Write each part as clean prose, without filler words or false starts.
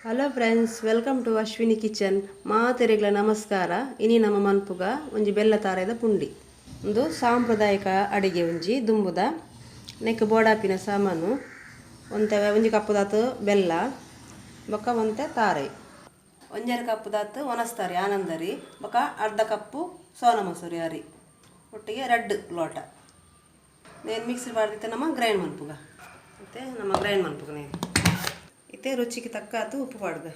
Hello friends, welcome to Ashwini kitchen. ಮಾತೆರೆಗ್ಲ ನಮಸ್ಕಾರ. ಇನಿ ನಮ್ಮ ಮನ್ಪುಗ ಒಂಜಿ ಬೆಲ್ಲ ತಾರೆದ ಪುಂಡಿ. ಒಂದು ಸಾಂಪ್ರದಾಯಿಕ ಅಡಿಗೆ ಒಂಜಿ ದುಂಬುದ ನೆಕ್ ಬೋಡಾಪಿನ ಸಾಮಾನು ಒಂಜಿ ಕಪ್ಪು ದಾತು ಬೆಲ್ಲ ಬೊಕ ಒಂತೆ ತಾರೆ, ಒಂಜರ ಕಪ್ಪು ದಾತು ಒನಸ್ತಾರಿ ಆನಂದರಿ ಬೊಕ ಅರ್ಧ ಕಪ್ಪು ಸೋನಾ ಮಸೂರಿ ಅರಿ ಒಟ್ಟಿಗೆ 2 ಲೋಟ ನೇನು ಮಿಕ್ಸಿ ಮಾಡ್ದಿತ್ತೆ ನಮ್ಮ ಗ್ರೈಂಡ್ ಮನ್ಪುಗ. ಮತ್ತು ನಮ್ಮ ಗ್ರೈಂಡ್ ಮನ್ಪುಗ ನೇನು ಇತ್ತೆ ರುಚಿಗೆ ತಕ್ಕಾತು ಉಪ್ಪು ಪಾಡ್ಗ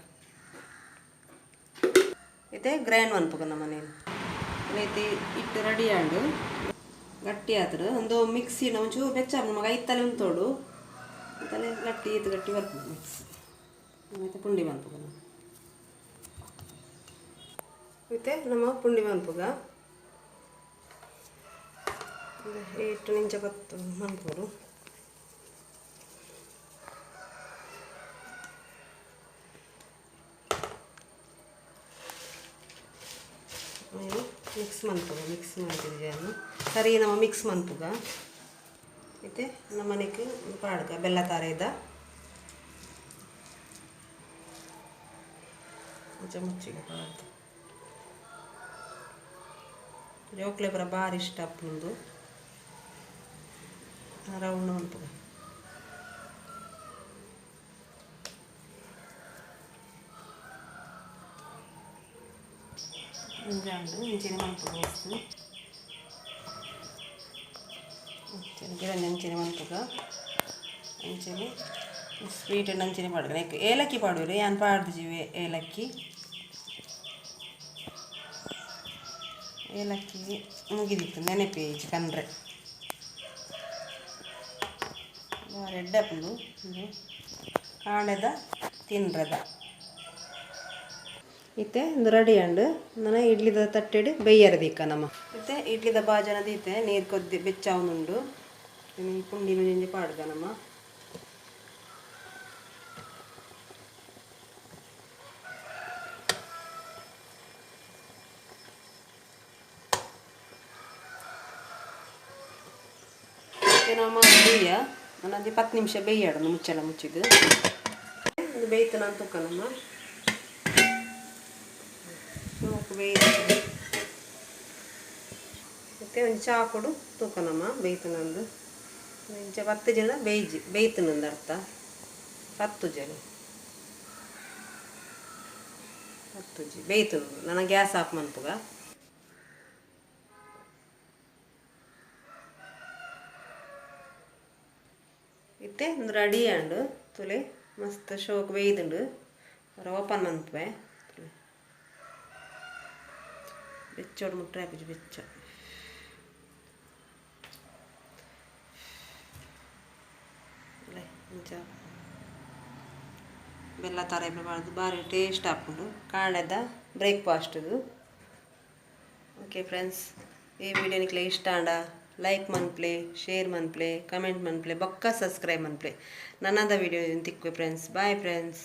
ಇತ್ತೆ ಗ್ರೈಂಡ್ ಮನ್ಪುಗ ನಮ್ಮ ನೇನು ಐತಿ ಇಟ್ಟು ರೆಡಿ ಆಂಡು ಗಟ್ಟಿ ಆತರು ಒಂದು ಮಿಕ್ಸಿನ ಒಂಚೂರು ಬೆಚ್ಚ ನಮಗೆ ಐತಲೆ ಉಂತೋಡು ಅಂತಲೇ ಗಟ್ಟಿ ಬರ್ತದೆ ಮಿಕ್ಸ್. ಮತ್ತು ಪುಂಡಿ ಮನ್ಪುಗ ಮತ್ತೆ ನಮ್ಮ ಪುಂಡಿ ಮನ್ಪುಗ ಇಟ್ಟು ನಿಂಚ ಬತ್ತು ಮನ್ಪುಡು. ಮಿಕ್ಸ್ ಮನ್ಪುಗ ಮಿಕ್ಸ್ ಮಾಡಿದ್ವಿ ಸರಿ ನಮ್ಮ ಮಿಕ್ಸ್ ಮನ್ಪುಗ. ಮತ್ತು ನಮ್ಮ ಮನೆಗೆ ಪಾಡ್ಗ ಬೆಲ್ಲ ತಾರೆದ ಮುಚ್ಚಿಗೆ ಪಾಡ್ದು ಜೋಕ್ಲೆ ಬರ ಭಾರಿ ಇಷ್ಟ ಅಪ್ಪನದು ರೌಂಡ್ ಮನ್ಪುಗ. ಇಂಚಿನ ಮನ್ಪುಗ ಗಿರಣಿ ಅಂಚಿನ ಮನ್ಪುಗ ಅಂಚನೆ ಸ್ವೀಟ್ ಅಂಚಿನ ಪಾಡ್ಗ ನೆಕ್ ಏಲಕ್ಕಿ ಪಾಡುವ್ರಿ ಯಾನ್ ಪಾಡ್ದಿವಿ ಏಲಕ್ಕಿ ಮುಗಿದಿತ್ತು ನೆನಪೇಜ್ ಕಂಡ್ರೆ ರೆಡ್ ಆಪಲು ಕಾಂಡೆದ ತಿನ್ರದ ಇತ್ತೆ ಒಂದು ರೆಡಿ ಅಂಡು ನಾನು ಇಡ್ಲಿದ ತಟ್ಟೆಡು ಬೇಯರದಿಕ್ಕ ನಮ್ಮ ಮತ್ತೆ ಇಡ್ಲಿದ ಬಾಜನದ ಇತ್ತೆ ನೀರು ಕೊದ್ದಿ ಬೆಚ್ಚಾವನುಂಡು ಪುಂಡಿ ಮಿಂಜಿ ಪಾಡ್ಗ ನಮ್ಮ ನಮ್ಮ ಬೇಯ ನಾನು 10 ನಿಮಿಷ ಬೇಯ್ಯಾಡ ಮುಚ್ಚಲ ಮುಚ್ಚಿದ್ದು ಬೇಯ್ತು ನಾನು ತುಕ್ಕ ನಮ್ಮ ಮತ್ತೆ ಒಂದು ಚಾಕುಡು ತೂಕ ನಮ್ಮ ಬೇಯ್ತನಂದು 10 ಜನ ಬೇಯ್ತನಂದು ಅರ್ಥ 10 ಜನ 10 ಜಿ ಬೇಯ್ತನು ನಾನು ಗ್ಯಾಸ್ ಆಫ್ ಮನ್ಪುಗ. ಇತ್ತೆ ಒಂದು ರೆಡಿ ಆಂಡು ತುಲೆ ಮಸ್ತ್ ಶೋಕ್ ಬೇಯ್ದುಂಡು ಓಪನ್ ಮನ್ಪೆ ಬೆಚ್ಚೋಡು ಮುಟ್ರೆ ಬೆಚ್ಚ ಬೆಲ್ಲ ತರ ಬಾರ್ದು ಭಾರಿ ಟೇಸ್ಟ್ ಹಾಕ್ಕೊಂಡು ಕಾಣದ ಬ್ರೇಕ್ಫಾಸ್ಟ್ದು. ಓಕೆ ಫ್ರೆಂಡ್ಸ್, ಈ ವಿಡಿಯೋ ನಿಕ್ಲೆ ಇಷ್ಟ ಆಂಡ ಲೈಕ್ ಮನ್ಪ್ಲೆ, ಶೇರ್ ಮನ್ಪ್ಲೆ, ಕಮೆಂಟ್ ಮನ್ಪ್ಲೆ, ಬೊಕ್ಕ ಸಬ್ಸ್ಕ್ರೈಬ್ ಮನ್ಪ್ಲೆ. ನನ್ನದ ವಿಡಿಯೋ ತಿಕ್ವೆ ಫ್ರೆಂಡ್ಸ್. Bye friends.